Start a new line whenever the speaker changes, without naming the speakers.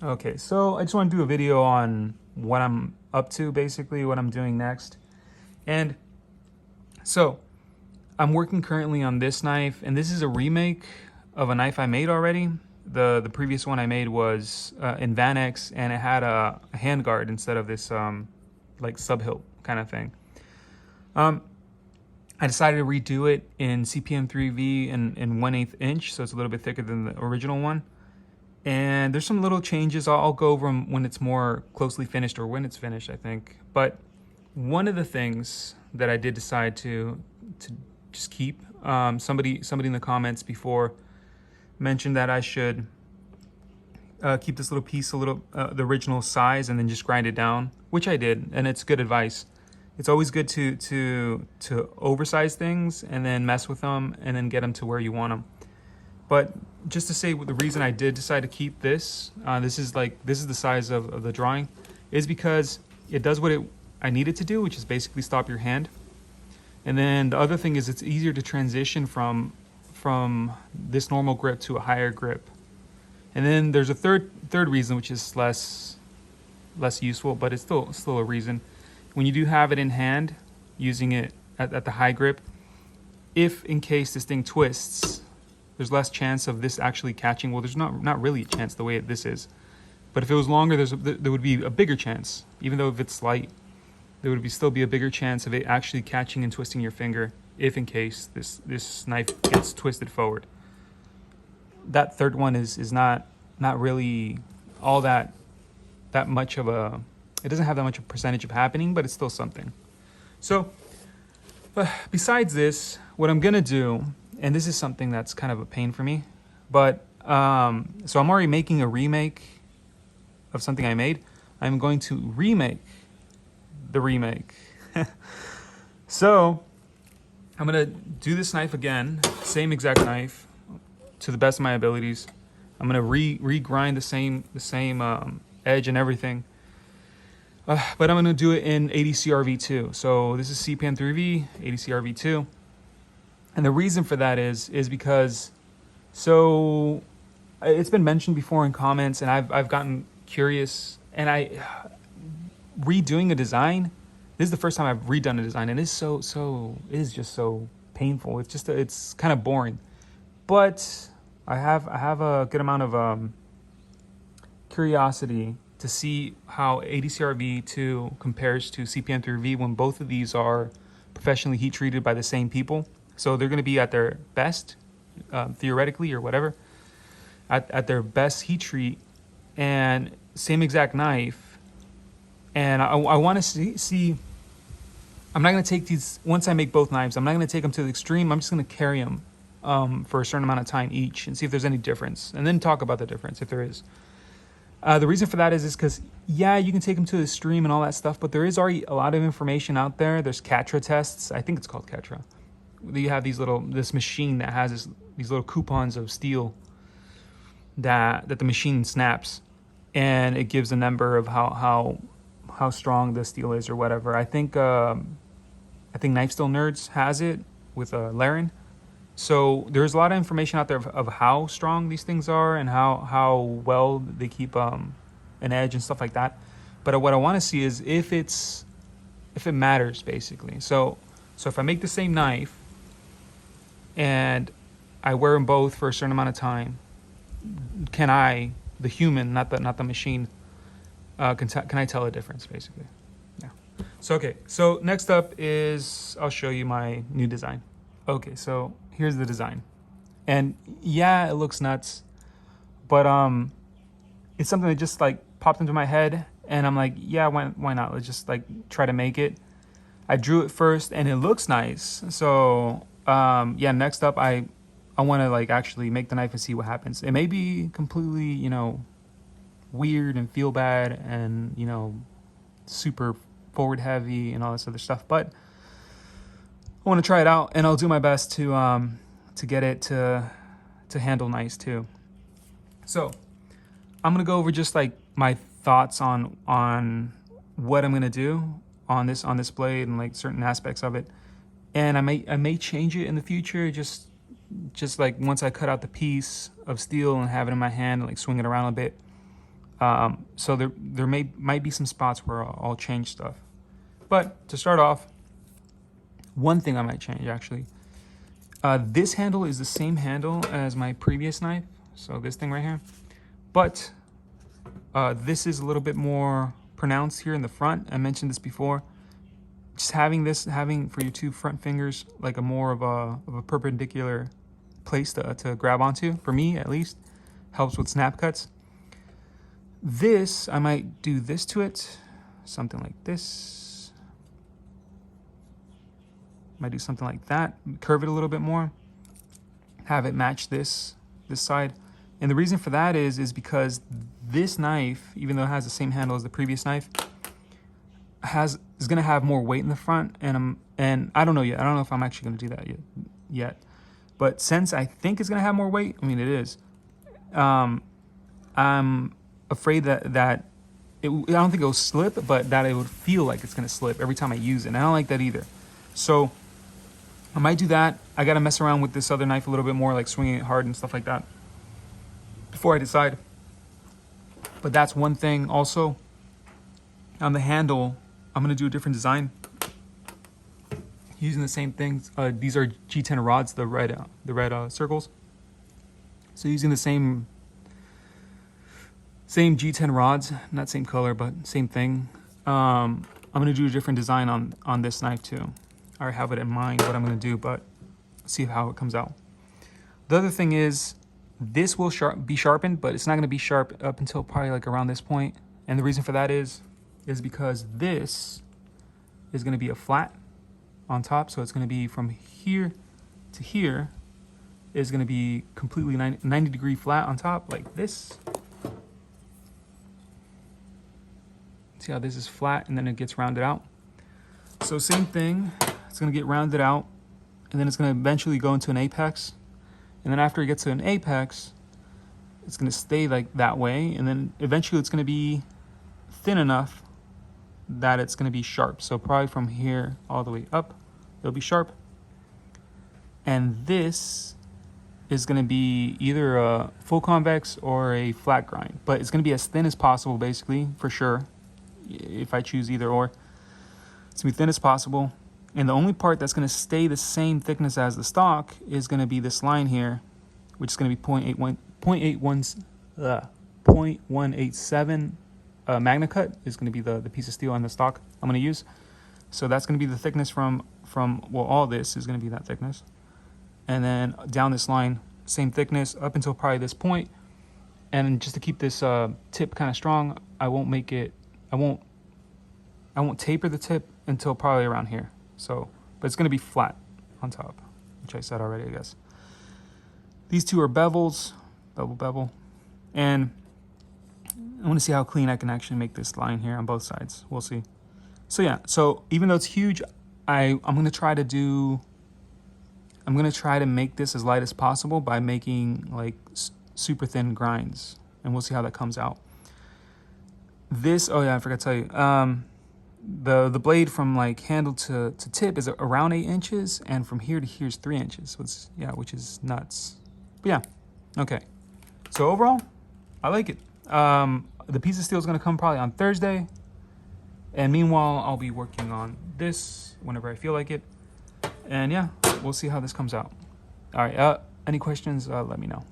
Okay, so I just want to do a video on what I'm up to, basically what I'm doing next. And so I'm working currently on this knife, and this is a remake of a knife I made already. The previous one I made was in Vanex, and it had a handguard instead of this like sub-hilt kind of thing. I decided to redo it in CPM 3V in 1/8 inch, so it's a little bit thicker than the original one. And there's some little changes. I'll go over them when it's more closely finished, or when it's finished, I think. But one of the things that I did decide to just keep, somebody in the comments before mentioned that I should keep this little piece the original size and then just grind it down, which I did, and it's good advice. It's always good to oversize things and then mess with them and then get them to where you want them. But just to say, the reason I did decide to keep this, this is the size of the drawing, is because it does what I need it to do, which is basically stop your hand. And then the other thing is it's easier to transition from this normal grip to a higher grip. And then there's a third reason, which is less useful, but it's still a reason. When you do have it in hand, using it at the high grip, if in case this thing twists, there's less chance of this actually catching. Well, there's not really a chance the way this is. But if it was longer, there would be a bigger chance. Even though if it's light, there would still be a bigger chance of it actually catching and twisting your finger, if in case this knife gets twisted forward. That third one is not really all that much of a, it doesn't have that much of a percentage of happening, but it's still something. So besides this, what I'm gonna do, and this is something that's kind of a pain for me, but so I'm already making a remake of something I made. I'm going to remake the remake. So I'm gonna do this knife again, same exact knife, to the best of my abilities. I'm gonna re-grind the same edge and everything, but I'm gonna do it in ADCR V2. So this is CPM 3V, ADCR V2, and the reason for that is because, so it's been mentioned before in comments, and I've gotten curious, and redoing a design. This is the first time I've redone a design, and it is just so painful. It's kind of boring, but I have a good amount of curiosity to see how ADCR V2 compares to CPM 3V when both of these are professionally heat treated by the same people. So they're going to be at their best, theoretically or whatever, at their best heat treat, and same exact knife. And I want to see, I'm not going to take these, once I make both knives, I'm not going to take them to the extreme. I'm just going to carry them for a certain amount of time each and see if there's any difference, and then talk about the difference if there is. The reason for that is because, yeah, you can take them to the extreme and all that stuff, but there is already a lot of information out there. There's Catra tests. I think it's called Catra. You have this machine that has these little coupons of steel that the machine snaps, and it gives a number of how strong the steel is or whatever. I think Knife Steel Nerds has it with Laren. So there's a lot of information out there of how strong these things are and how well they keep an edge and stuff like that. But what I want to see is if it matters, basically. So if I make the same knife and I wear them both for a certain amount of time, can I, the human, not the machine, can I tell a difference, basically? Yeah. So okay. So next up is I'll show you my new design. Okay. So here's the design, and yeah, it looks nuts, but it's something that just like popped into my head, and I'm like, yeah, why not? Let's just like try to make it. I drew it first, and it looks nice. So yeah, next up, I want to like actually make the knife and see what happens. It may be completely, weird and feel bad and, super forward heavy and all this other stuff, but I want to try it out, and I'll do my best to get it to handle nice too. So I'm gonna go over just like my thoughts on what I'm gonna do on this blade and like certain aspects of it, and I may change it in the future, just like once I cut out the piece of steel and have it in my hand and like swing it around a bit. So there might be some spots where I'll change stuff. But to start off, one thing I might change actually. This handle is the same handle as my previous knife. So this thing right here. But this is a little bit more pronounced here in the front. I mentioned this before. Just having for your two front fingers like a more of a perpendicular place to grab onto, for me at least, helps with snap cuts. This, I might do this to it, something like this. Might do something like that, curve it a little bit more, have it match this side. And the reason for that is because this knife, even though it has the same handle as the previous knife, is gonna have more weight in the front, and I don't know yet. I don't know if I'm actually gonna do that yet. But since I think it's gonna have more weight, I mean it is. I'm afraid that I don't think it'll slip, but that it would feel like it's gonna slip every time I use it. And I don't like that either. So I might do that. I gotta mess around with this other knife a little bit more, like swinging it hard and stuff like that, before I decide. But that's one thing. Also, on the handle, I'm gonna do a different design using the same things. These are G10 rods, the red circles. So using the same G10 rods, not same color, but same thing. I'm gonna do a different design on this knife too. I already have it in mind what I'm gonna do, but see how it comes out. The other thing is, this will be sharpened, but it's not gonna be sharp up until probably like around this point. And the reason for that is because this is gonna be a flat on top. So it's gonna be from here to here is gonna be completely 90 degree flat on top, like this. See how this is flat and then it gets rounded out? So same thing, it's gonna get rounded out and then it's gonna eventually go into an apex. And then after it gets to an apex, it's gonna stay like that way. And then eventually it's gonna be thin enough that it's gonna be sharp. So probably from here all the way up, it'll be sharp. And this is gonna be either a full convex or a flat grind, but it's gonna be as thin as possible, basically, for sure. If I choose either or, it's gonna be thin as possible. And the only part that's gonna stay the same thickness as the stock is gonna be this line here, which is gonna be 0.187 Magna Cut is gonna be the piece of steel on the stock I'm gonna use. So that's gonna be the thickness from well, all this is gonna be that thickness. And then down this line, same thickness up until probably this point. And just to keep this tip kind of strong, I won't taper the tip until probably around here. So, but it's gonna be flat on top, which I said already, I guess. These two are bevels, bevel. And I wanna see how clean I can actually make this line here on both sides. We'll see. So yeah, so even though it's huge, I'm gonna try to make this as light as possible by making like super thin grinds, and we'll see how that comes out. This, oh yeah, I forgot to tell you, the blade from like handle to tip is around 8 inches, and from here to here is 3 inches. So it's, yeah, which is nuts. But yeah, okay. So overall, I like it. The piece of steel is gonna come probably on Thursday, and meanwhile, I'll be working on this whenever I feel like it. And yeah, we'll see how this comes out. All right, any questions, let me know.